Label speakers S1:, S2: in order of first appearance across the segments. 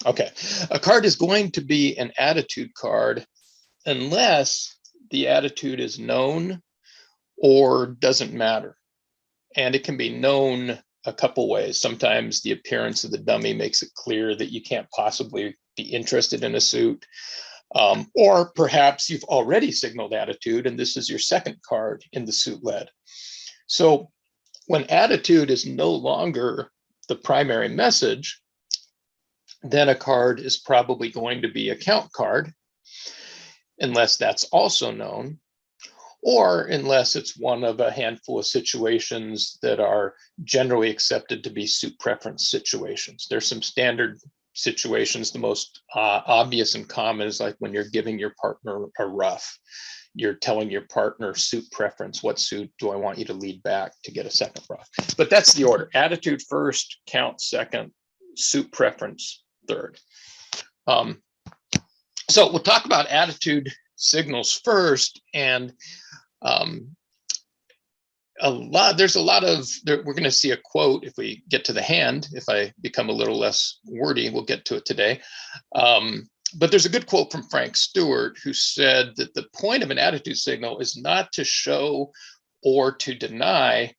S1: Okay, a card is going to be an attitude card unless the attitude is known or doesn't matter. And it can be known a couple ways. Sometimes the appearance of the dummy makes it clear that you can't possibly be interested in a suit. Or perhaps you've already signaled attitude and this is your second card in the suit lead. So when attitude is no longer the primary message, then a card is probably going to be a count card, unless that's also known, or unless it's one of a handful of situations that are generally accepted to be suit preference situations. There's some standard situations. The most obvious and common is like when you're giving your partner a rough. You're telling your partner suit preference. What suit do I want you to lead back to get a second rough? But that's the order. Attitude first, count second, suit preference third. So we'll talk about attitude signals first, and there's a lot of, we're going to see a quote if we get to the hand. If I become a little less wordy, we'll get to it today. But there's a good quote from Frank Stewart, who said that the point of an attitude signal is not to show or to deny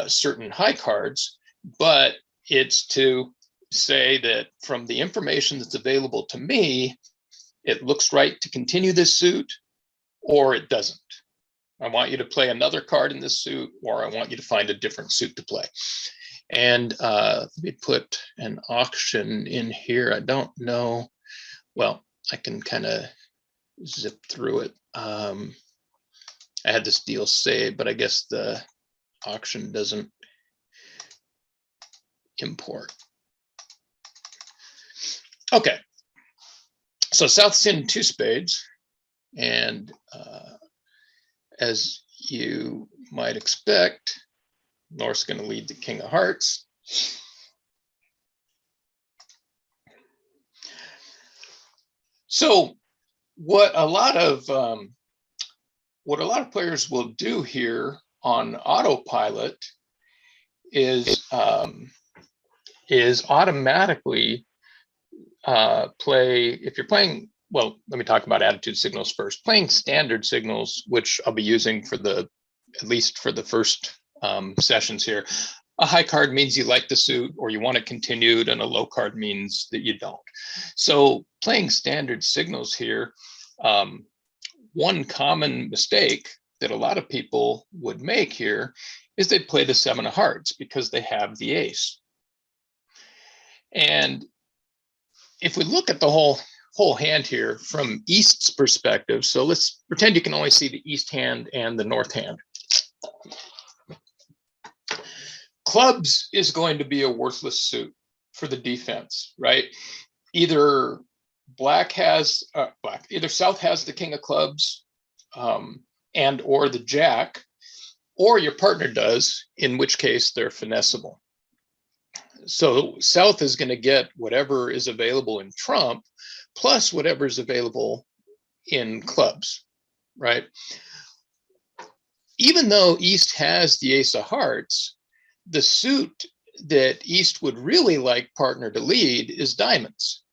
S1: certain high cards, but it's to say that from the information that's available to me, it looks right to continue this suit, or it doesn't. I want you to play another card in this suit, or I want you to find a different suit to play. And let me put an auction in here. I don't know. Well, I can kind of zip through it. I had this deal saved, but I guess the auction doesn't import. Okay. So South's in 2 spades, and as you might expect, North's going to lead the king of hearts. So what a lot of players will do here on autopilot is automatically play, if you're playing, well, let me talk about attitude signals first. Playing standard signals, which I'll be using for at least for the first sessions here. A high card means you like the suit or you want it continued, and a low card means that you don't. So playing standard signals here, one common mistake that a lot of people would make here is they'd play the 7 of hearts because they have the ace. And if we look at the whole hand here from East's perspective, so let's pretend you can only see the East hand and the North hand. Clubs is going to be a worthless suit for the defense, right? Either either South has the king of clubs and or the jack, or your partner does, in which case they're finessable. So South is going to get whatever is available in trump plus whatever is available in clubs, right? Even though East has the ace of hearts, the suit that East would really like partner to lead is diamonds,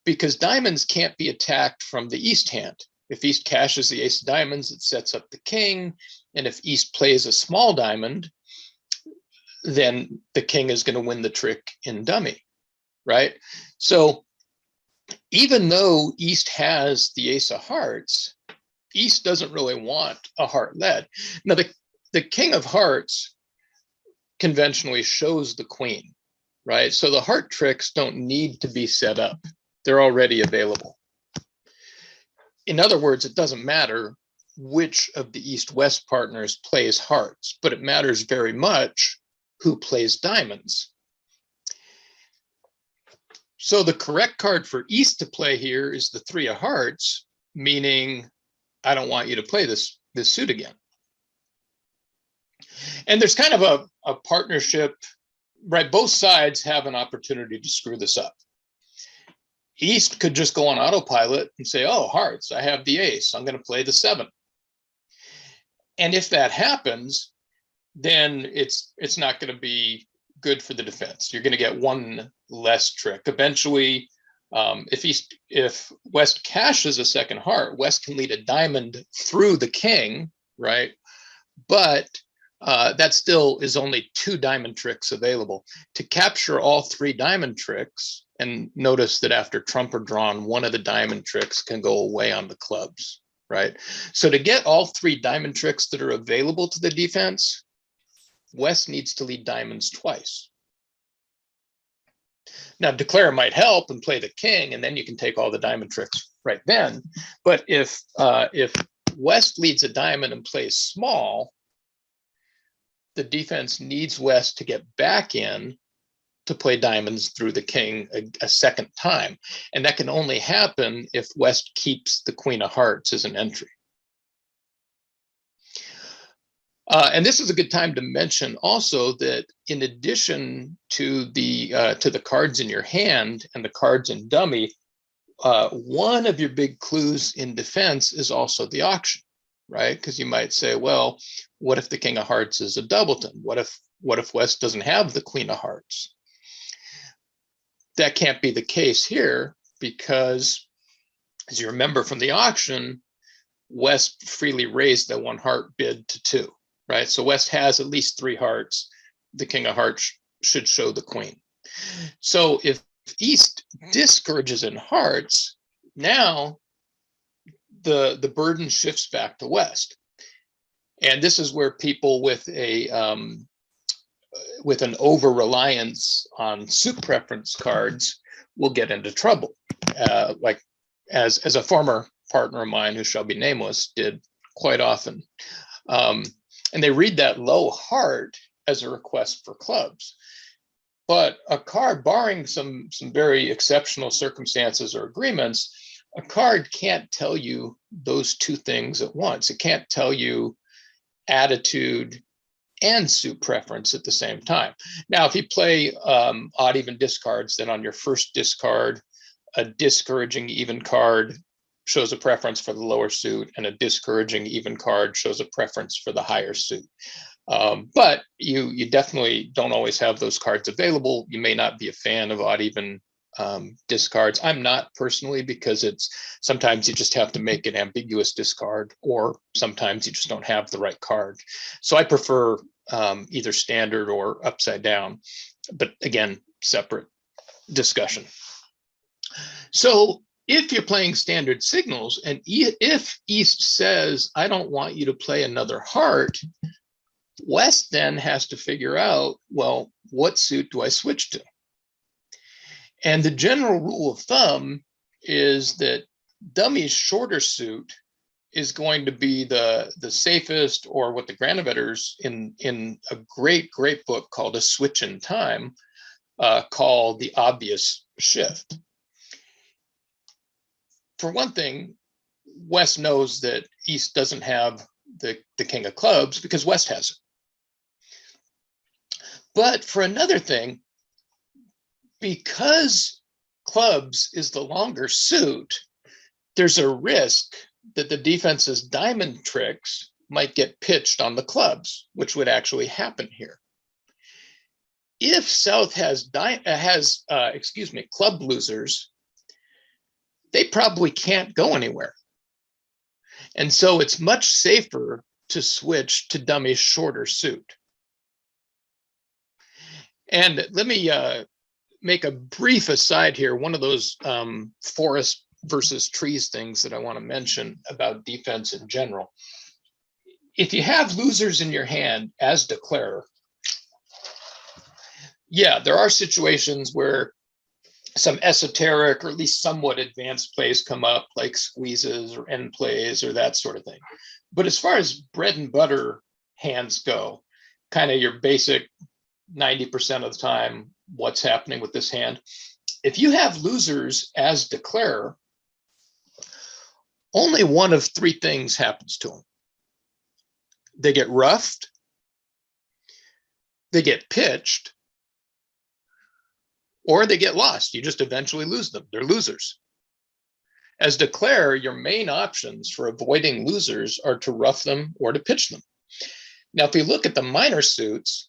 S1: because diamonds can't be attacked from the East hand. If East cashes the ace of diamonds, it sets up the king. And if East plays a small diamond, then the king is going to win the trick in dummy, right? So even though East has the ace of hearts, East doesn't really want a heart lead. Now, the king of hearts conventionally shows the queen, right? So the heart tricks don't need to be set up. They're already available. In other words, it doesn't matter which of the East-West partners plays hearts, but it matters very much who plays diamonds. So the correct card for East to play here is the 3 of hearts, meaning I don't want you to play this suit again. And there's kind of a partnership, right? Both sides have an opportunity to screw this up. East could just go on autopilot and say, oh, hearts, I have the ace, I'm going to play the 7. And if that happens, then it's not going to be good for the defense. You're going to get one less trick. Eventually, if West cashes a second heart, West can lead a diamond through the king, right? But that still is only 2 diamond tricks available. To capture all 3 diamond tricks, and notice that after trump are drawn, one of the diamond tricks can go away on the clubs, right? So to get all 3 diamond tricks that are available to the defense, West needs to lead diamonds twice. Now, declare might help and play the king, and then you can take all the diamond tricks right then. But if West leads a diamond and plays small, the defense needs West to get back in to play diamonds through the king a second time. And that can only happen if West keeps the queen of hearts as an entry. And this is a good time to mention also that in addition to the cards in your hand and the cards in dummy, one of your big clues in defense is also the auction, right? Because you might say, well, what if the king of hearts is a doubleton? What if West doesn't have the queen of hearts? That can't be the case here because, as you remember from the auction, West freely raised the 1 heart bid to 2, right? So West has at least 3 hearts. The king of hearts should show the queen. So if East discourages in hearts, now the burden shifts back to West. And this is where people with an over-reliance on suit preference cards will get into trouble. Like as a former partner of mine who shall be nameless did quite often. And they read that low heart as a request for clubs. But a card, barring some very exceptional circumstances or agreements, a card can't tell you those 2 things at once. It can't tell you attitude and suit preference at the same time. Now, if you play odd even discards, then on your first discard, a discouraging even card shows a preference for the lower suit, and a discouraging even card shows a preference for the higher suit. But you definitely don't always have those cards available. You may not be a fan of odd even discards. I'm not personally, because sometimes you just have to make an ambiguous discard, or sometimes you just don't have the right card. So I prefer either standard or upside down, but again, separate discussion. So if you're playing standard signals, and if East says, I don't want you to play another heart, West then has to figure out, well, what suit do I switch to? And the general rule of thumb is that dummy's shorter suit is going to be the safest, or what the Granovetters in a great book called A Switch in Time call the obvious shift. For one thing, West knows that East doesn't have the king of clubs because West has it. But for another thing, because clubs is the longer suit, there's a risk that the defense's diamond tricks might get pitched on the clubs, which would actually happen here. If South has club losers, they probably can't go anywhere. And so it's much safer to switch to dummy's shorter suit. And let me make a brief aside here. One of those forest versus trees things that I want to mention about defense in general. If you have losers in your hand as declarer, yeah, there are situations where some esoteric or at least somewhat advanced plays come up, like squeezes or end plays or that sort of thing. But as far as bread and butter hands go, kind of your basic 90% of the time, what's happening with this hand. If you have losers as declarer, only one of 3 things happens to them. They get roughed, they get pitched, or they get lost. You just eventually lose them. They're losers. As declarer, your main options for avoiding losers are to rough them or to pitch them. Now, if we look at the minor suits,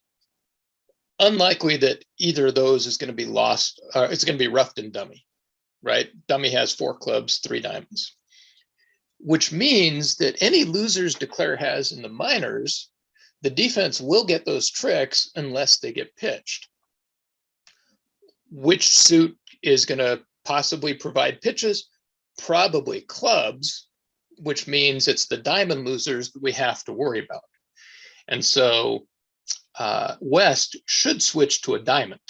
S1: unlikely that either of those is going to be lost. It's going to be roughed in dummy, right? Dummy has 4 clubs, 3 diamonds, which means that any losers declare has in the minors, the defense will get those tricks unless they get pitched. Which suit is going to possibly provide pitches? Probably clubs, which means it's the diamond losers that we have to worry about. And so West should switch to a diamond.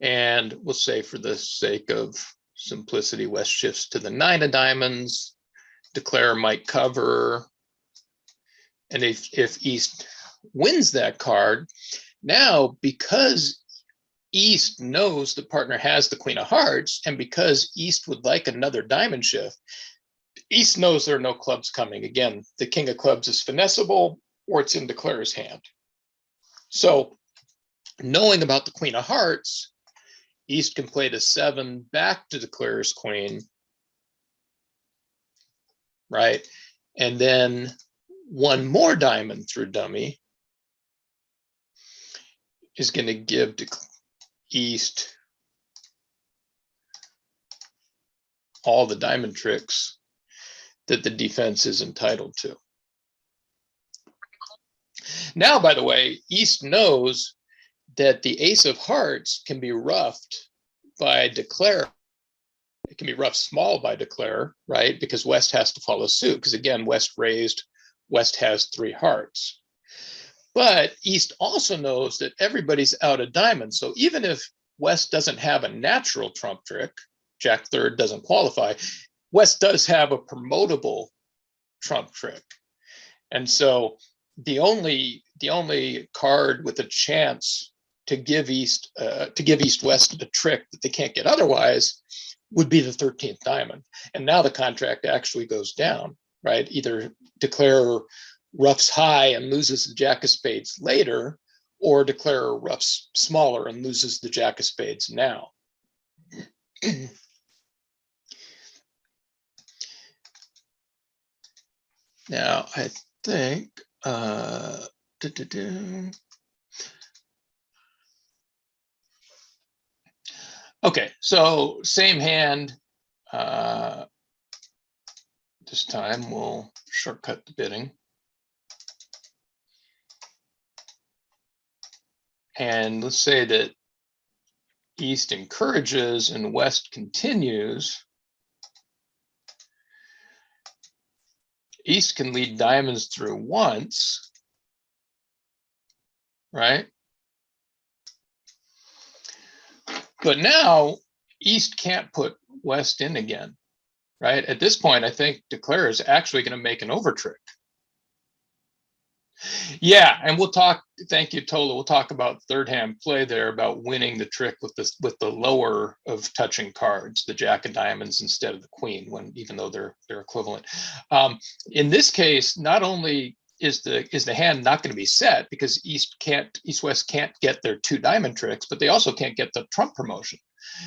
S1: And we'll say, for the sake of simplicity, West shifts to the 9 of diamonds. Declare might cover. And if East wins that card, now because East knows the partner has the Queen of Hearts, and because East would like another diamond shift, East knows there are no clubs coming. Again, the King of Clubs is finessable, or it's in Declare's hand. So knowing about the Queen of Hearts, East can play the 7 back to Declare's Queen, right? And then 1 more diamond through dummy is going to give East all the diamond tricks that the defense is entitled to. Now, by the way, East knows that the Ace of Hearts can be roughed by Declare. It can be roughed small by Declare, right? Because West has to follow suit. Because again, West raised, West has 3 hearts. But East also knows that everybody's out of diamonds. So even if West doesn't have a natural trump trick, Jack third doesn't qualify, West does have a promotable trump trick. And so the only card with a chance to give East West a trick that they can't get otherwise would be the 13th diamond. And now the contract actually goes down, right? Either Declare roughs high and loses the Jack of Spades later, or Declare roughs smaller and loses the Jack of Spades now. Now, I think, okay, so same hand. This time we'll shortcut the bidding. And let's say that East encourages and West continues. East can lead diamonds through once, right? But now East can't put West in again, right? At this point, I think Declare is actually going to make an over trick. Yeah, and we'll talk. Thank you, Tola. We'll talk about third hand play there, about winning the trick with the lower of touching cards, the Jack of Diamonds instead of the Queen, when even though they're equivalent. In this case, not only is the hand not going to be set because East West can't get their 2 diamond tricks, but they also can't get the trump promotion.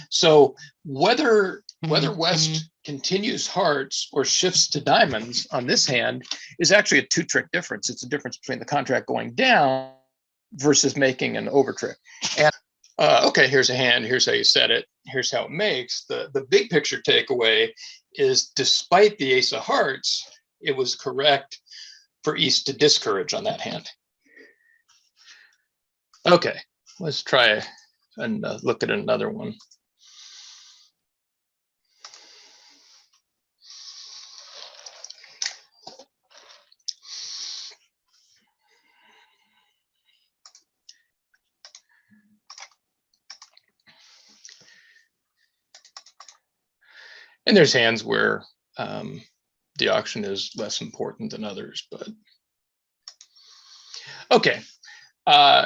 S1: So whether West continues hearts or shifts to diamonds on this hand is actually a 2 trick difference. It's a difference between the contract going down versus making an over trick. And okay, here's a hand. Here's how you set it. Here's how it makes. The big picture takeaway is, despite the Ace of Hearts, it was correct for East to discourage on that hand. Okay, let's try and look at another one. And there's hands where the auction is less important than others, but okay.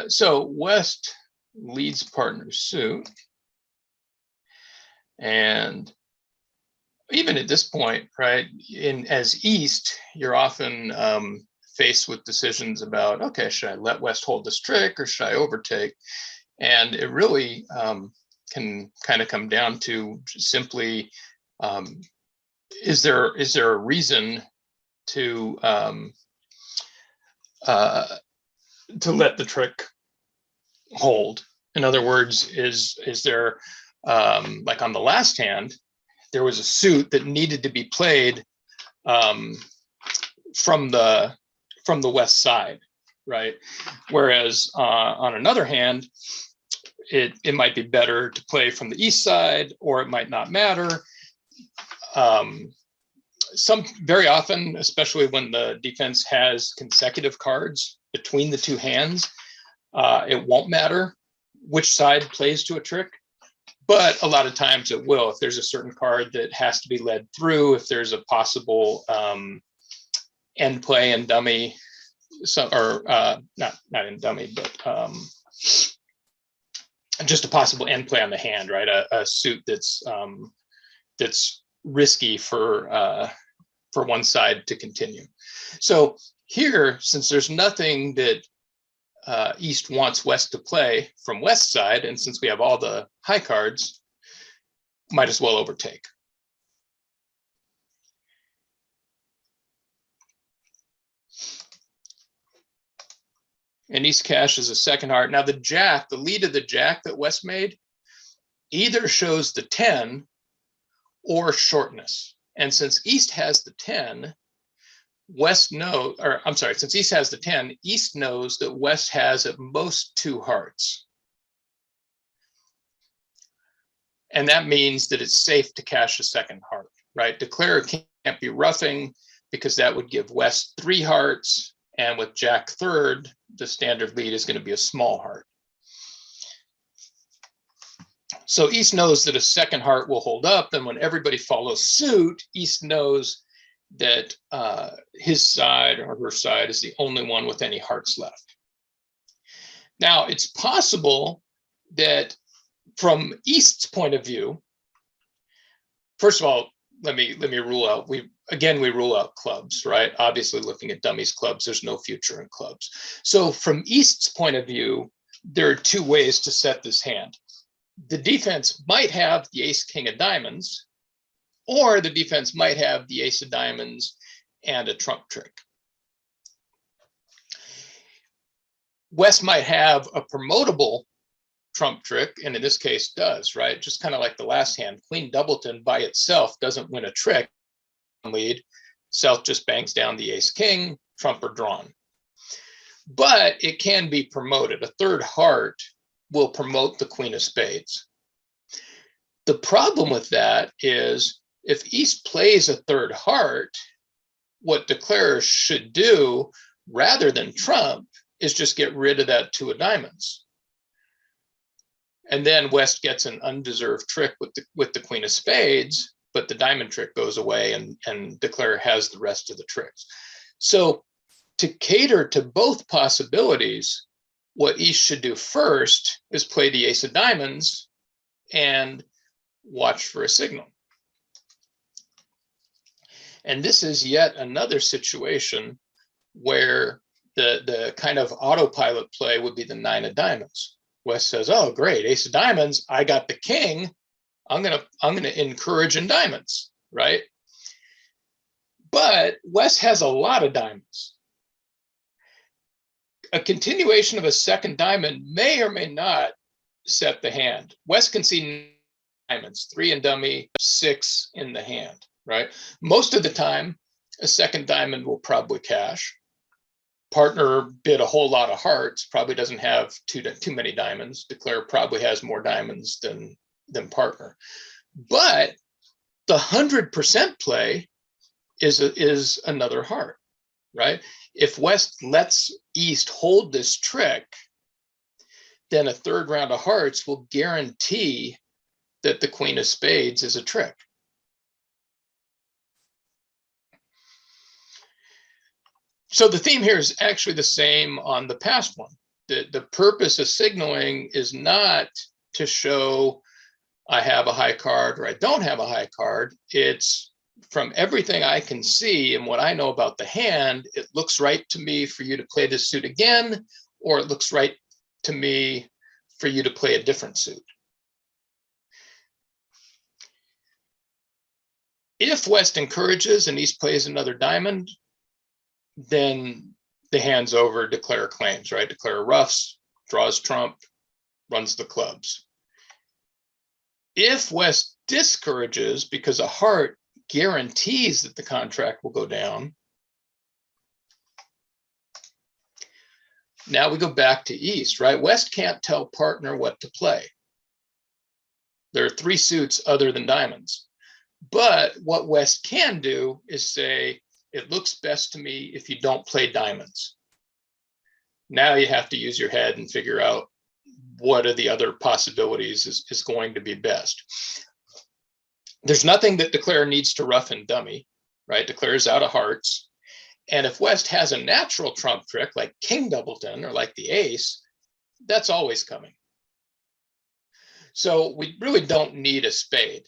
S1: So West leads partner suit, and even at this point, right, as East, you're often faced with decisions about, okay, should I let West hold this trick or should I overtake? And it really can kind of come down to simply, is there a reason to let the trick hold. In other words, is there, like on the last hand, there was a suit that needed to be played from the west side, right? Whereas on another hand, it might be better to play from the east side, or it might not matter. Very often, especially when the defense has consecutive cards between the two hands, it won't matter which side plays to a trick, but a lot of times it will. If there's a certain card that has to be led through, if there's a possible end play and dummy, or not in dummy, but just a possible end play on the hand, right? A suit that's risky for one side to continue. So here, since there's nothing that East wants West to play from West side, and since we have all the high cards, might as well overtake. And East cashes a second heart. Now the jack, the lead of the jack that West made, either shows the 10 or shortness. And since East has the 10, since East has the 10, East knows that West has at most 2 hearts. And that means that it's safe to cash a second heart, right? Declarer can't be roughing because that would give West 3 hearts. And with Jack third, the standard lead is going to be a small heart. So East knows that a second heart will hold up. And when everybody follows suit, East knows that his side or her side is the only one with any hearts left. Now, it's possible that from East's point of view, first of all, let me rule out, we rule out clubs, right? Obviously, looking at dummies clubs, there's no future in clubs. So from East's point of view, there are 2 ways to set this hand. The defense might have the ace king of diamonds, or the defense might have the ace of diamonds and a trump trick. West might have a promotable trump trick, and in this case does, right? Just kind of like the last hand, Queen Doubleton by itself doesn't win a trick lead. South just bangs down the ace king, trump are drawn. But it can be promoted. A third heart will promote the Queen of Spades. The problem with that is if East plays a third heart, what declarers should do rather than trump is just get rid of that 2 of diamonds. And then West gets an undeserved trick with the Queen of Spades, but the diamond trick goes away and declarer has the rest of the tricks. So to cater to both possibilities, what East should do first is play the ace of diamonds and watch for a signal. And this is yet another situation where the kind of autopilot play would be the 9 of diamonds. West says, oh, great, ace of diamonds, I got the king. I'm gonna encourage in diamonds, right? But West has a lot of diamonds. A continuation of a second diamond may or may not set the hand. West can see diamonds, 3 in dummy, 6 in the hand, right? Most of the time, a second diamond will probably cash. Partner bid a whole lot of hearts, probably doesn't have too many diamonds. Declarer probably has more diamonds than partner. But the 100% play is another heart, right? If West lets East hold this trick, then a third round of hearts will guarantee that the Queen of Spades is a trick. So the theme here is actually the same on the past one. The purpose of signaling is not to show I have a high card or I don't have a high card. It's from everything I can see and what I know about the hand, it looks right to me for you to play this suit again, or it looks right to me for you to play a different suit. If West encourages and East plays another diamond, then the hand's over, declarer claims, right? Declarer roughs, draws trump, runs the clubs. If West discourages because a heart guarantees that the contract will go down, now we go back to East, right? West can't tell partner what to play. There are 3 suits other than diamonds. But what West can do is say, it looks best to me if you don't play diamonds. Now you have to use your head and figure out what are the other possibilities is going to be best. There's nothing that declare needs to rough and dummy, right? Declare's out of hearts. And if West has a natural trump trick like King Doubleton or like the ace, that's always coming. So we really don't need a spade.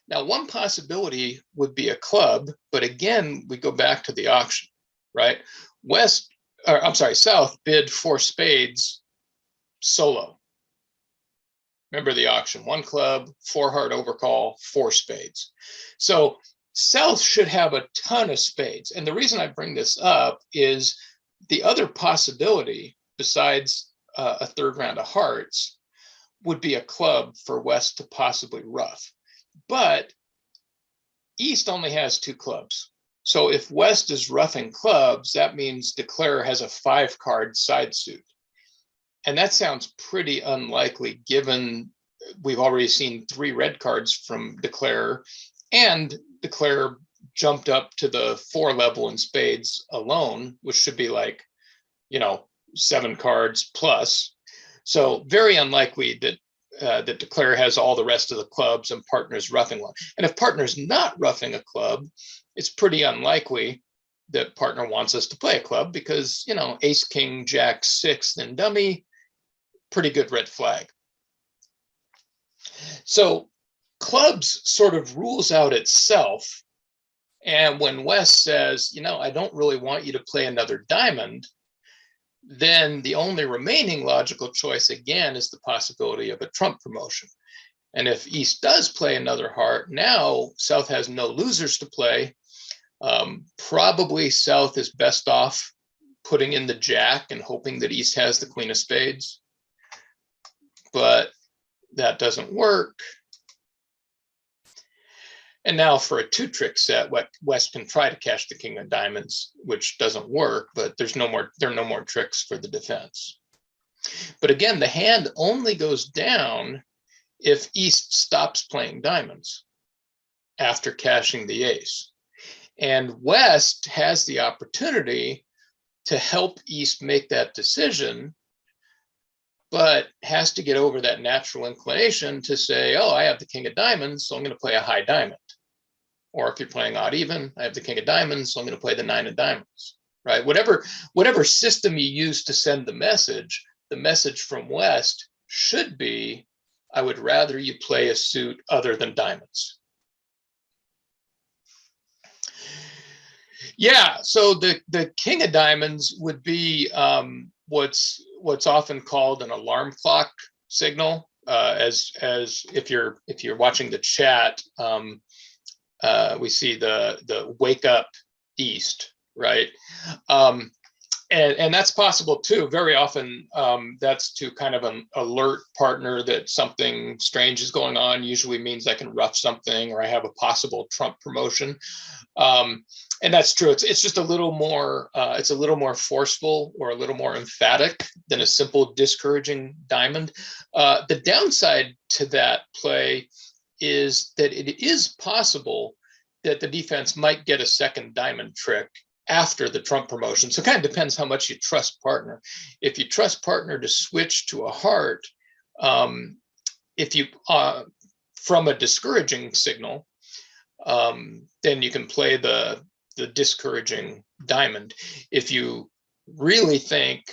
S1: Now, one possibility would be a club, but again, we go back to the auction, right? South bid 4 spades solo. Remember the auction, 1 club, 4 heart overcall, 4 spades. So South should have a ton of spades. And the reason I bring this up is the other possibility besides a 3rd round of hearts would be a club for West to possibly rough. But East only has 2 clubs. So if West is roughing clubs, that means declare has a 5-card side suit. And that sounds pretty unlikely given we've already seen 3 red cards from declare, and declare jumped up to the 4 level in spades alone, which should be like, 7 cards plus. So very unlikely that that declare has all the rest of the clubs and partner's roughing one. And if partner's not roughing a club, it's pretty unlikely that partner wants us to play a club because, ace, king, jack, 6, then dummy, pretty good red flag. So clubs sort of rules out itself. And when West says, I don't really want you to play another diamond, then the only remaining logical choice again is the possibility of a trump promotion. And if East does play another heart, now South has no losers to play. Probably South is best off putting in the jack and hoping that East has the queen of spades. But that doesn't work. And now for a 2-trick set, West can try to cash the king of diamonds, which doesn't work, but there are no more tricks for the defense. But again, the hand only goes down if East stops playing diamonds after cashing the ace. And West has the opportunity to help East make that decision, but has to get over that natural inclination to say, oh, I have the king of diamonds, so I'm going to play a high diamond. Or if you're playing odd even, I have the king of diamonds, so I'm going to play the 9 of diamonds, right? Whatever system you use to send the message from West should be, I would rather you play a suit other than diamonds. Yeah, so the king of diamonds would be what's often called an alarm clock signal. As if you're watching the chat, we see the wake up East, right? And that's possible too. Very often that's to kind of an alert partner that something strange is going on. Usually means I can rough something or I have a possible trump promotion. And that's true. It's just a little more. It's a little more forceful or a little more emphatic than a simple discouraging diamond. The downside to that play is that it is possible that the defense might get a second diamond trick after the trump promotion. So it kind of depends how much you trust partner. If you trust partner to switch to a heart, if you from a discouraging signal, then you can play the discouraging diamond. If you really think,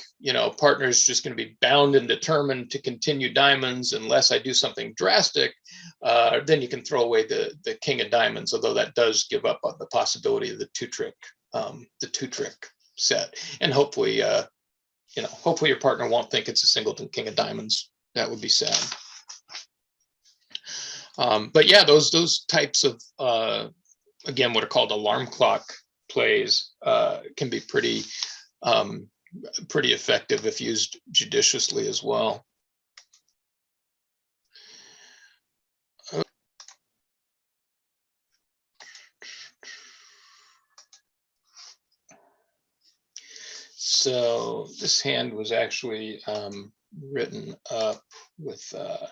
S1: partner's just going to be bound and determined to continue diamonds unless I do something drastic, then you can throw away the king of diamonds, although that does give up on the possibility of the 2-trick set. And hopefully, hopefully your partner won't think it's a singleton king of diamonds. That would be sad. But yeah, those types of again, what are called alarm clock plays can be pretty effective if used judiciously as well. So this hand was actually written up with a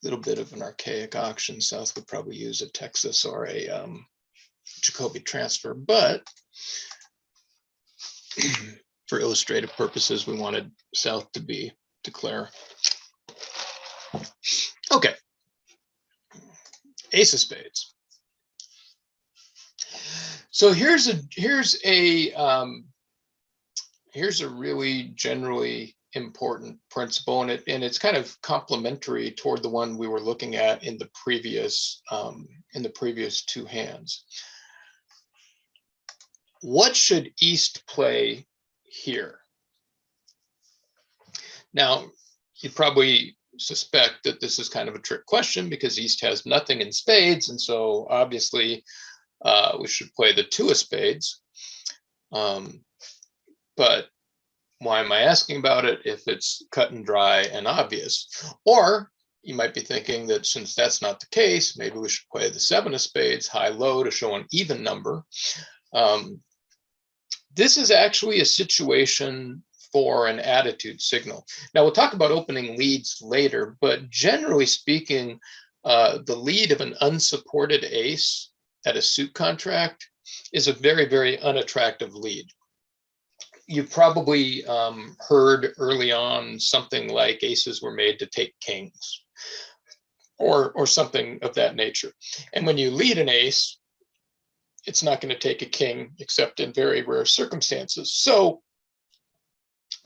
S1: little bit of an archaic auction. South would probably use a Texas or a Jacoby transfer, but for illustrative purposes, we wanted South to be declare. Okay, ace of spades. So here's a really generally important principle, and it's kind of complementary toward the one we were looking at in the previous two hands. What should East play here? Now, you probably suspect that this is kind of a trick question because East has nothing in spades, and so obviously we should play the two of spades. But why am I asking about it if it's cut and dry and obvious? Or you might be thinking that since that's not the case, maybe we should play the seven of spades high-low to show an even number. This is actually a situation for an attitude signal. Now, we'll talk about opening leads later, but generally speaking, the lead of an unsupported ace at a suit contract is a very, very unattractive lead. You've probably heard early on something like aces were made to take kings or something of that nature. And when you lead an ace, it's not going to take a king except in very rare circumstances. So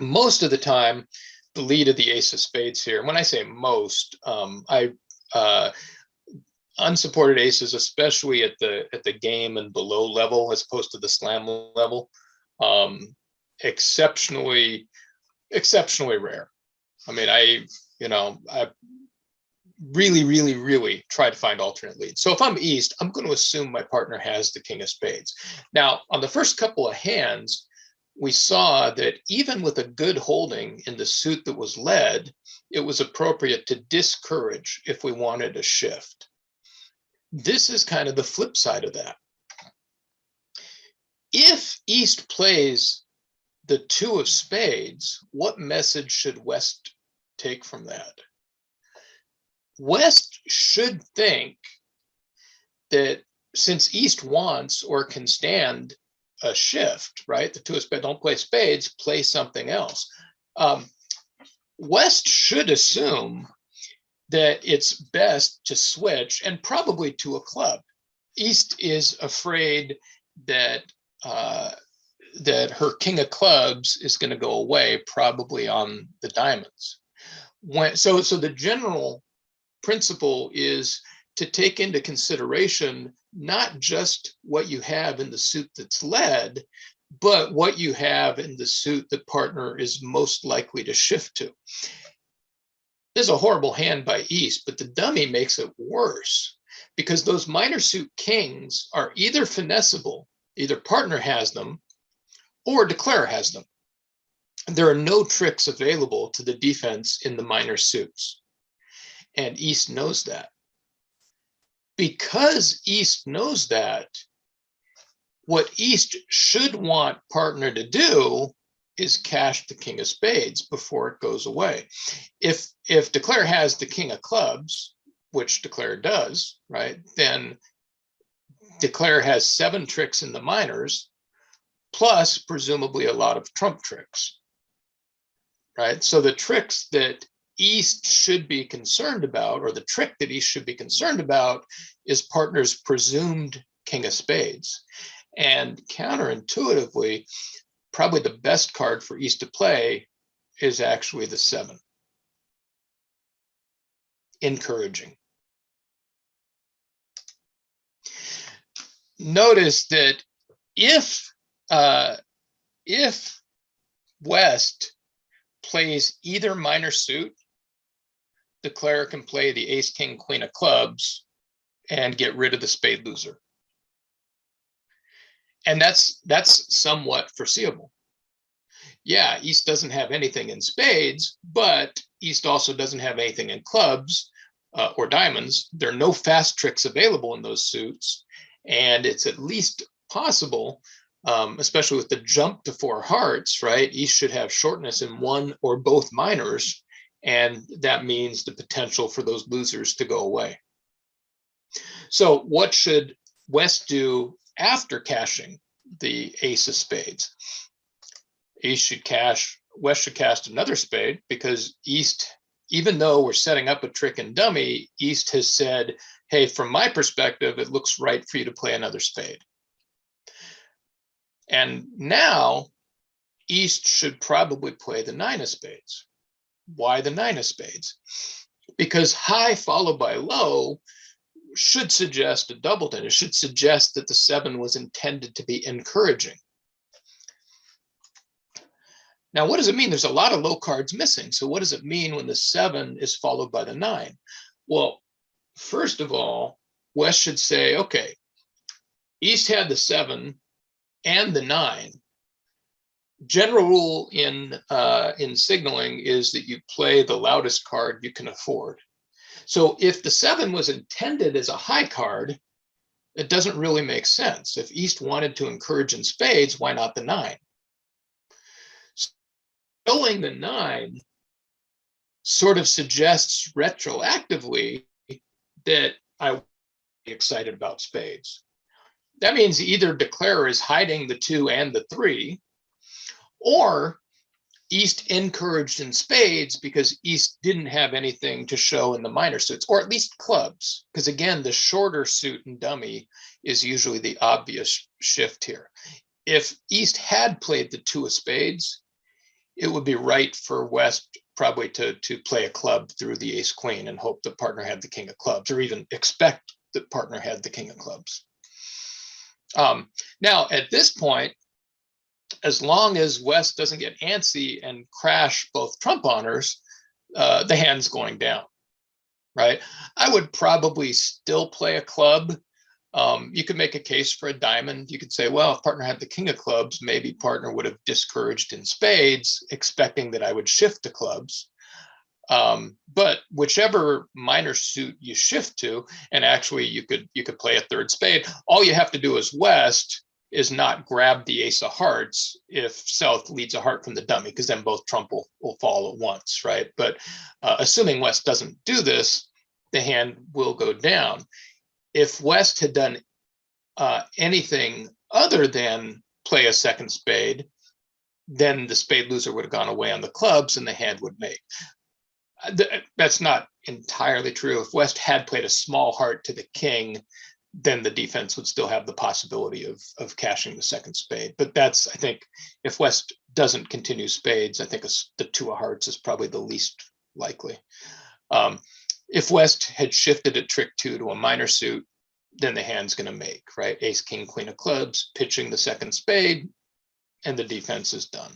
S1: most of the time, the lead of the ace of spades here, and when I say most, unsupported aces, especially at the game and below level, as opposed to the slam level, exceptionally rare. I mean, I really try to find alternate leads. So if I'm East, I'm going to assume my partner has the king of spades. Now, on the first couple of hands, we saw that even with a good holding in the suit that was led, it was appropriate to discourage if we wanted a shift. This is kind of the flip side of that. If East plays the two of spades, what message should West take from that? West should think that since East wants or can stand a shift, right? The two of spades, don't play spades, play something else. West should assume that it's best to switch, and probably to a club. East is afraid that that her king of clubs is going to go away, probably on the diamonds. So the general principle is to take into consideration not just what you have in the suit that's led, but what you have in the suit the partner is most likely to shift to. This is a horrible hand by East, but the dummy makes it worse because those minor suit kings are either finessable, either partner has them, or declare has them. There are no tricks available to the defense in the minor suits. And East knows that. Because East knows that, what East should want partner to do is cash the king of spades before it goes away. If declare has the king of clubs, which declare does, right, then declare has 7 tricks in the minors, plus presumably a lot of trump tricks, right? So the tricks that East should be concerned about, or the trick that East should be concerned about, is partner's presumed king of spades. And counterintuitively, probably the best card for East to play is actually the 7. Encouraging. Notice that if West plays either minor suit, declare can play the ace, king, queen of clubs and get rid of the spade loser. And that's somewhat foreseeable. Yeah, East doesn't have anything in spades, but East also doesn't have anything in clubs or diamonds. There are no fast tricks available in those suits, and it's at least possible especially with the jump to 4 hearts, right? East should have shortness in one or both minors, and that means the potential for those losers to go away. So what should West do after cashing the ace of spades? West should cast another spade, because East, even though we're setting up a trick and dummy, East has said, hey, from my perspective, it looks right for you to play another spade. And now East should probably play the 9 of spades. Why the 9 of spades? Because high followed by low should suggest a doubleton. It should suggest that the 7 was intended to be encouraging. Now, what does it mean? There's a lot of low cards missing. So what does it mean when the 7 is followed by the 9? Well, first of all, West should say, okay, East had the 7 and the 9. General rule in signaling is that you play the loudest card you can afford. So if the 7 was intended as a high card, it doesn't really make sense. If East wanted to encourage in spades, why not the 9? Showing the 9 sort of suggests retroactively that I'm excited about spades. That means either declarer is hiding the 2 and the 3, or East encouraged in spades because East didn't have anything to show in the minor suits, or at least clubs. Because again, the shorter suit and dummy is usually the obvious shift here. If East had played the 2 of spades, it would be right for West probably to play a club through the ace queen and hope the partner had the king of clubs, or even expect the partner had the king of clubs. Now, at this point, as long as West doesn't get antsy and crash both trump honors, the hand's going down, right? I would probably still play a club. You could make a case for a diamond. You could say, well, if partner had the king of clubs, maybe partner would have discouraged in spades, expecting that I would shift to clubs. But whichever minor suit you shift to, and actually you could play a third spade. All you have to do as West is not grab the ace of hearts if South leads a heart from the dummy, because then both trump will fall at once, right? But assuming West doesn't do this, the hand will go down. If West had done anything other than play a second spade, then the spade loser would have gone away on the clubs and the hand would make. That's not entirely true. If West had played a small heart to the king, then the defense would still have the possibility of cashing the second spade. But that's, I think, if West doesn't continue spades, I think the 2 of hearts is probably the least likely. If West had shifted at trick 2 to a minor suit, then the hand's going to make, right? Ace, king, queen of clubs, pitching the second spade, and the defense is done.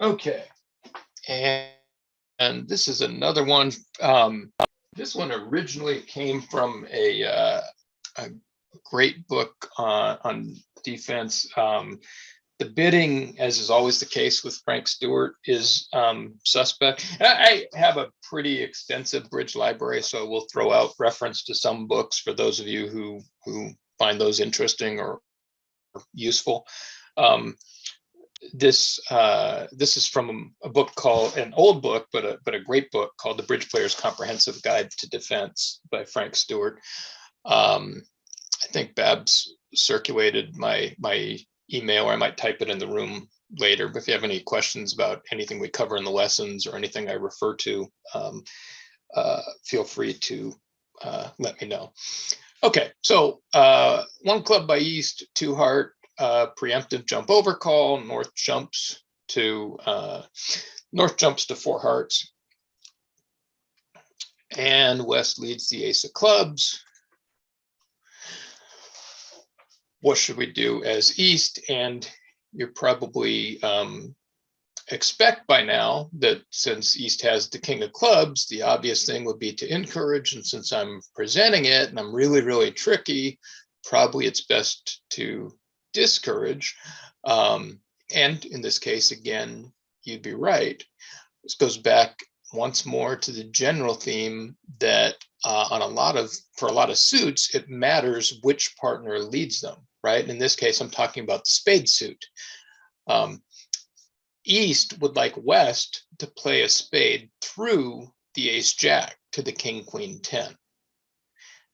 S1: Okay, and this is another one. This one originally came from a great book on defense. The bidding, as is always the case with Frank Stewart, is suspect. I have a pretty extensive bridge library, so I will throw out reference to some books for those of you who find those interesting or useful. This is from a book called, an old book, but a great book called The Bridge Player's Comprehensive Guide to Defense by Frank Stewart. I think Babs circulated my email, or I might type it in the room later. But if you have any questions about anything we cover in the lessons or anything I refer to, feel free to let me know. Okay, so one club by East, 2 heart, preemptive jump over call. North jumps to 4 hearts, and West leads the ace of clubs. What should we do as East? And you're probably expect by now that since East has the king of clubs, the obvious thing would be to encourage. And since I'm presenting it and I'm really, really tricky, probably it's best to discourage. And in this case, again, you'd be right. This goes back once more to the general theme that for a lot of suits, it matters which partner leads them, right? In this case, I'm talking about the spade suit. East would like West to play a spade through the ace jack to the king queen 10.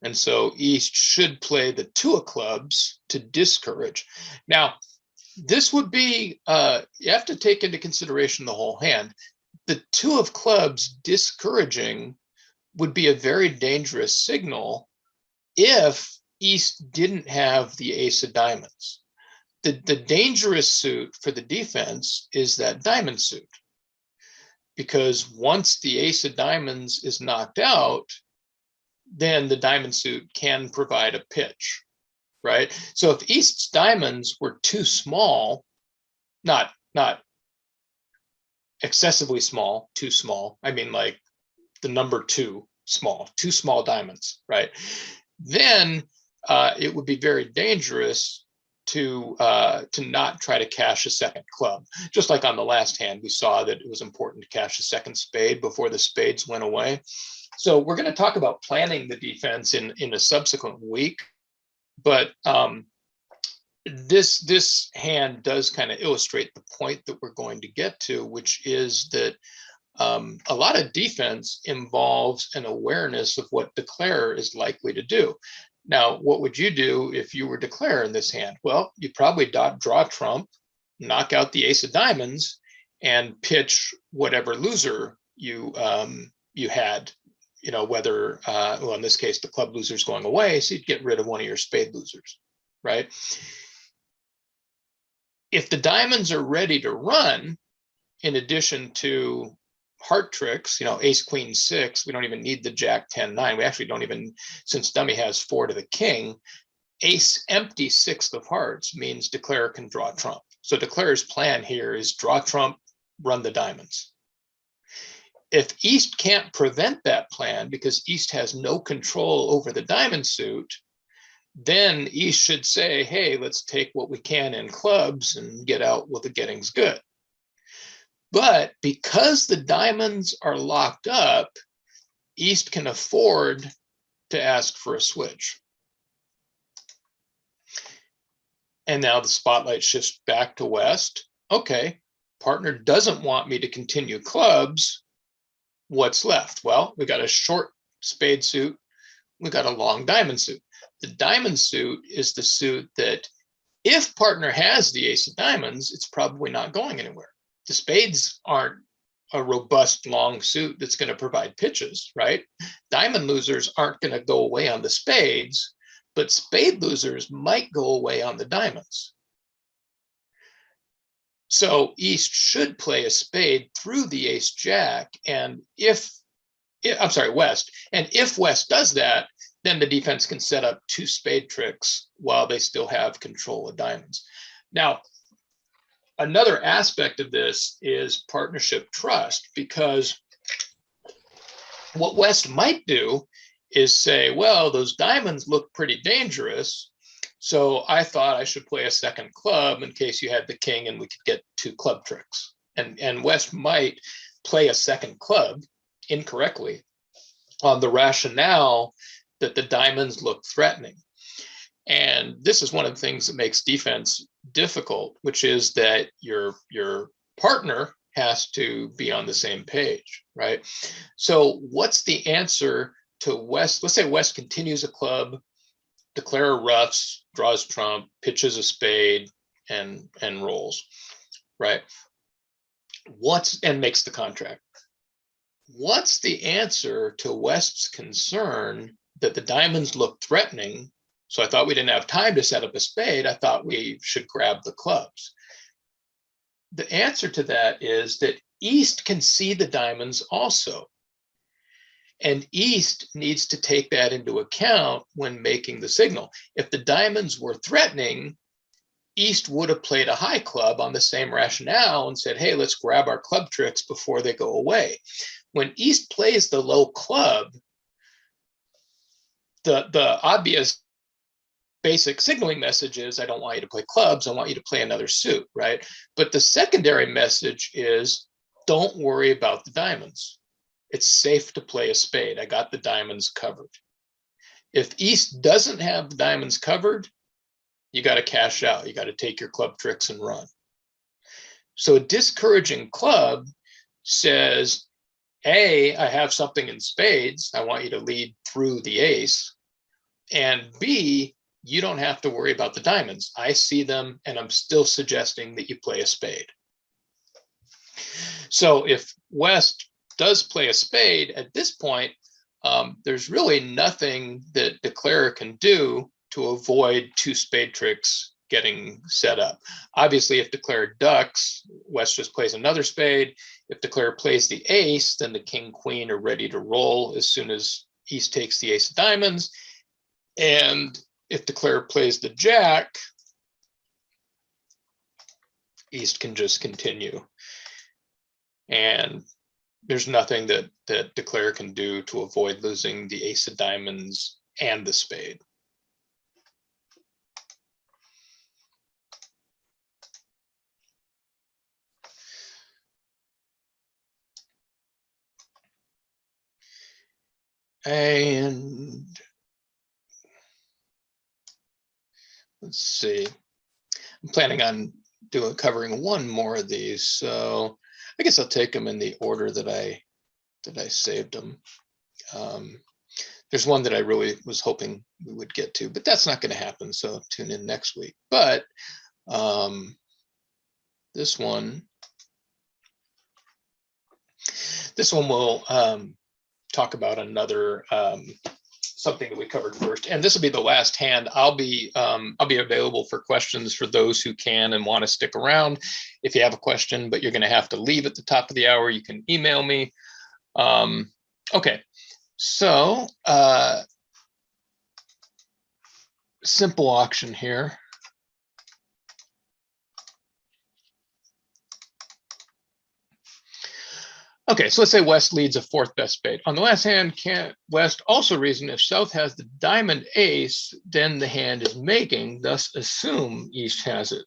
S1: And so East should play the 2 of clubs to discourage. Now, this would be, you have to take into consideration the whole hand. The 2 of clubs discouraging would be a very dangerous signal if East didn't have the ace of diamonds. The dangerous suit for the defense is that diamond suit, because once the ace of diamonds is knocked out, then the diamond suit can provide a pitch, right? So if East's diamonds were too small, not excessively small, too small, I mean like the number 2 small diamonds, right? Then it would be very dangerous to not try to cash a second club. Just like on the last hand, we saw that it was important to cash a second spade before the spades went away. So we're going to talk about planning the defense in a subsequent week, but this hand does kind of illustrate the point that we're going to get to, which is that a lot of defense involves an awareness of what declarer is likely to do. Now, what would you do if you were declarer in this hand? Well, you probably draw trump, knock out the ace of diamonds, and pitch whatever loser you had. You know, whether well, in this case, the club loser's going away, so you'd get rid of one of your spade losers, right? If the diamonds are ready to run, in addition to heart tricks, you know, ace queen 6, we don't even need the jack 10 9. We actually don't even, since dummy has 4 to the king, ace empty 6th of hearts means declarer can draw trump. So declarer's plan here is draw trump, run the diamonds. If East can't prevent that plan because East has no control over the diamond suit, then East should say, hey, let's take what we can in clubs and get out with the gettings good. But because the diamonds are locked up, East can afford to ask for a switch. And now the spotlight shifts back to West. Okay, partner doesn't want me to continue clubs. What's left? Well, we got a short spade suit. We got a long diamond suit. The diamond suit is the suit that if partner has the ace of diamonds, it's probably not going anywhere. The spades aren't a robust long suit that's going to provide pitches, right? Diamond losers aren't going to go away on the spades, but spade losers might go away on the diamonds. So East should play a spade through the ace jack, and West. And if West does that, then the defense can set up 2 spade tricks while they still have control of diamonds. Now, another aspect of this is partnership trust, because what West might do is say, well, those diamonds look pretty dangerous, so I thought I should play a second club in case you had the king and we could get 2 club tricks. And West might play a second club incorrectly on the rationale that the diamonds look threatening. And this is one of the things that makes defense difficult, which is that your partner has to be on the same page, right? So what's the answer to West? Let's say West continues a club, declarer roughs, draws trump, pitches a spade, and rolls, right? And makes the contract. What's the answer to West's concern that the diamonds looked threatening. So I thought we didn't have time to set up a spade. I thought we should grab the clubs. The answer to that is that East can see the diamonds also. And East needs to take that into account when making the signal. If the diamonds were threatening, East would have played a high club on the same rationale and said, hey, let's grab our club tricks before they go away. When East plays the low club, the obvious basic signaling message is, I don't want you to play clubs, I want you to play another suit, right? But the secondary message is, don't worry about the diamonds. It's safe to play a spade. I got the diamonds covered. If East doesn't have the diamonds covered, you got to cash out. You got to take your club tricks and run. So a discouraging club says, A, I have something in spades. I want you to lead through the ace. And B, you don't have to worry about the diamonds. I see them, and I'm still suggesting that you play a spade. So if West does play a spade at this point, there's really nothing that declarer can do to avoid two spade tricks getting set up. Obviously, if declarer ducks, West just plays another spade. If declarer plays the ace, then the king, queen are ready to roll as soon as East takes the ace of diamonds. And if declarer plays the jack, East can just continue. And there's nothing that declarer can do to avoid losing the ace of diamonds and the spade. And let's see, I'm planning on covering one more of these, so I guess I'll take them in the order that I saved them. There's one that I really was hoping we would get to, but that's not going to happen, so tune in next week. But this one will talk about another something that we covered first, and this will be the last hand. I'll be available for questions for those who can and want to stick around. If you have a question, but you're going to have to leave at the top of the hour, you can email me. Okay, so simple auction here. Okay, so let's say West leads a fourth best spade. On the last hand, can West also reason if South has the diamond ace, then the hand is making, thus assume East has it.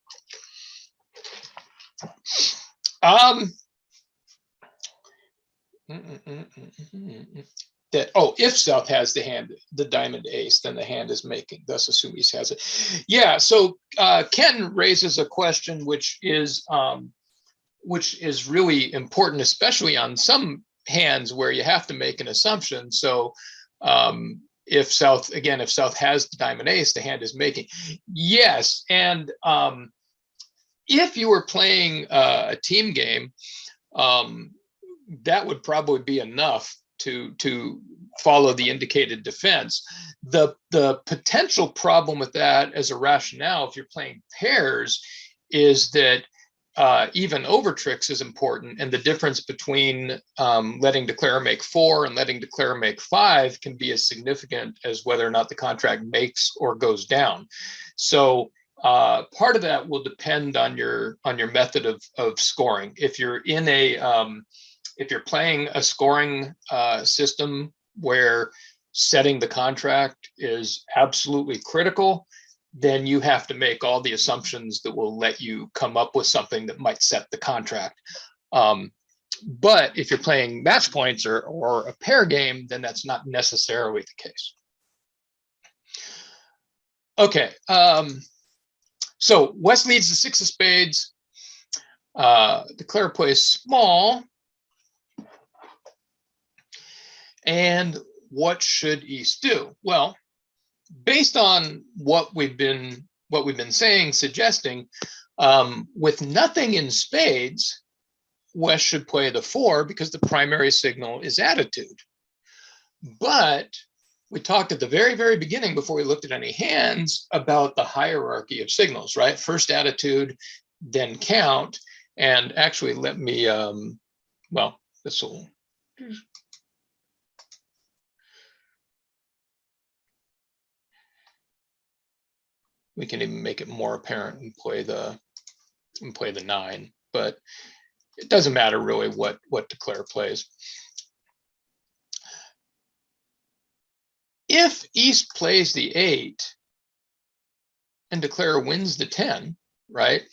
S1: If South has the diamond ace, then the hand is making, thus assume East has it. Yeah, so Ken raises a question which is really important, especially on some hands where you have to make an assumption. So if South has the diamond ace, the hand is making. Yes, and if you were playing a team game, that would probably be enough to follow the indicated defense. The potential problem with that as a rationale, if you're playing pairs, is that even over tricks is important, and the difference between letting declarer make 4 and letting declarer make 5 can be as significant as whether or not the contract makes or goes down. So part of that will depend on your method of scoring. If you're in if you're playing a scoring system where setting the contract is absolutely critical, then you have to make all the assumptions that will let you come up with something that might set the contract. But if you're playing match points or a pair game, then that's not necessarily the case. Okay, so West leads the 6 of spades. Declarer plays small. And what should East do? Well, based on what we've been suggesting, with nothing in spades, West should play the 4 because the primary signal is attitude. But we talked at the very, very beginning before we looked at any hands about the hierarchy of signals, right? First attitude, then count. And actually, let me, well, this will, we can even make it more apparent and play the 9, but it doesn't matter really what declare plays. If East plays the 8 and declare wins the 10, right?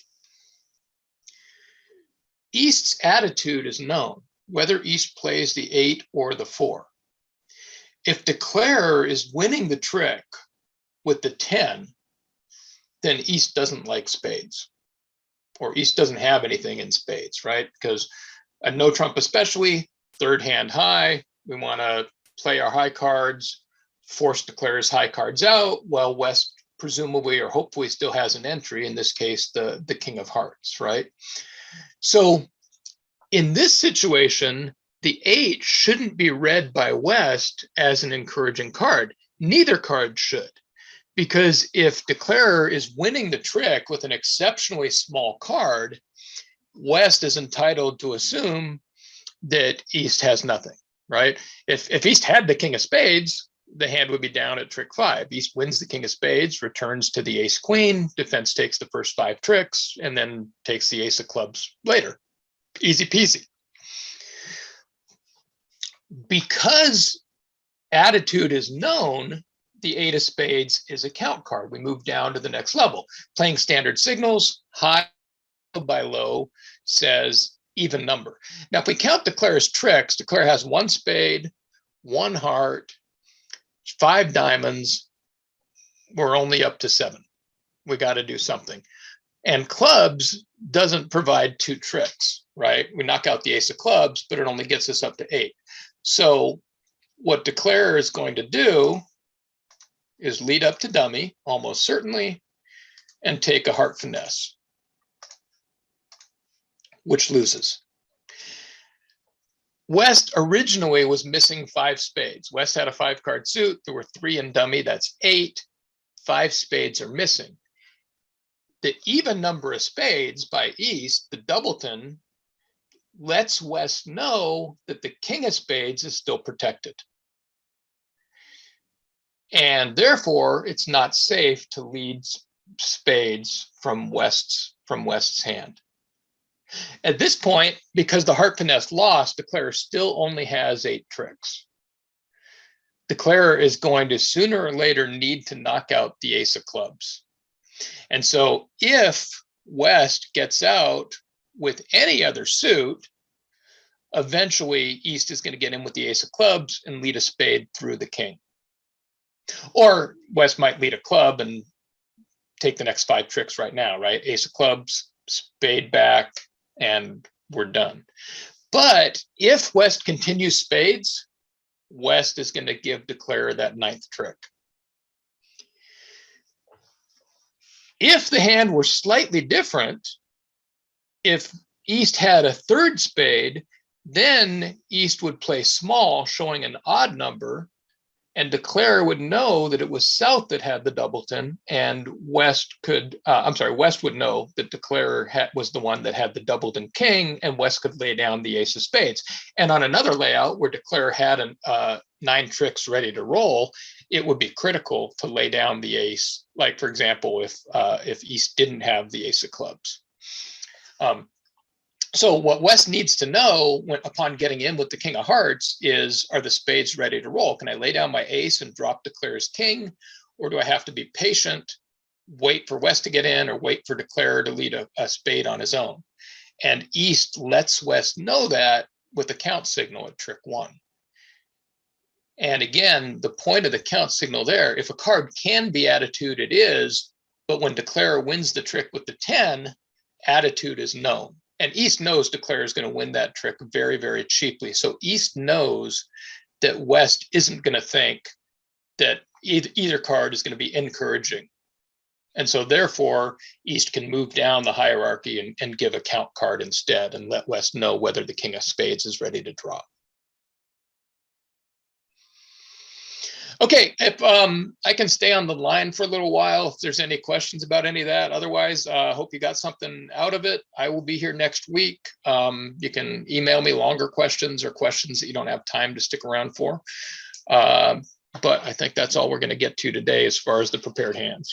S1: East's attitude is known, whether East plays the 8 or the 4. If declare is winning the trick with the 10, then East doesn't like spades, or East doesn't have anything in spades, right? Because a no trump especially, third hand high, we want to play our high cards, force declares high cards out, while West presumably or hopefully still has an entry, in this case, the king of hearts, right? So in this situation, the 8 shouldn't be read by West as an encouraging card. Neither card should, because if declarer is winning the trick with an exceptionally small card, West is entitled to assume that East has nothing, right? If East had the king of spades, the hand would be down at trick 5. East wins the king of spades, returns to the ace queen, defense takes the first 5 tricks, and then takes the ace of clubs later. Easy peasy. Because attitude is known, the 8 of spades is a count card. We move down to the next level. Playing standard signals, high by low says even number. Now, if we count declare's tricks, declare has 1 spade, 1 heart, 5 diamonds. We're only up to 7. We got to do something. And clubs doesn't provide 2 tricks, right? We knock out the ace of clubs, but it only gets us up to 8. So what declare is going to do is lead up to dummy, almost certainly, and take a heart finesse, which loses. West originally was missing 5 spades. West had a 5-card suit. There were 3 in dummy. That's 8. 5 spades are missing. The even number of spades by East, the doubleton, lets West know that the king of spades is still protected. And therefore, it's not safe to lead spades from West's hand. At this point, because the heart finesse lost, declarer still only has 8 tricks. Declarer is going to sooner or later need to knock out the ace of clubs. And so if West gets out with any other suit, eventually East is going to get in with the ace of clubs and lead a spade through the king. Or West might lead a club and take the next 5 tricks right now, right? Ace of clubs, spade back, and we're done. But if West continues spades, West is going to give declarer that 9th trick. If the hand were slightly different, if East had a 3rd spade, then East would play small, showing an odd number, and declarer would know that it was South that had the doubleton, and West would know that declarer was the one that had the doubleton king, and West could lay down the ace of spades. And on another layout where declarer had 9 tricks ready to roll, it would be critical to lay down the ace. Like, for example, if East didn't have the ace of clubs. So what West needs to know upon getting in with the king of hearts is, are the spades ready to roll? Can I lay down my ace and drop declarer's king? Or do I have to be patient, wait for West to get in, or wait for declarer to lead a spade on his own? And East lets West know that with the count signal at trick 1. And again, the point of the count signal there, if a card can be attitude, it is, but when declarer wins the trick with the 10, attitude is known. And East knows declarer is going to win that trick very, very cheaply. So East knows that West isn't going to think that either card is going to be encouraging. And so therefore, East can move down the hierarchy and give a count card instead and let West know whether the king of spades is ready to draw. Okay, if I can stay on the line for a little while, if there's any questions about any of that. Otherwise, hope you got something out of it. I will be here next week. You can email me longer questions or questions that you don't have time to stick around for. But I think that's all we're going to get to today as far as the prepared hands.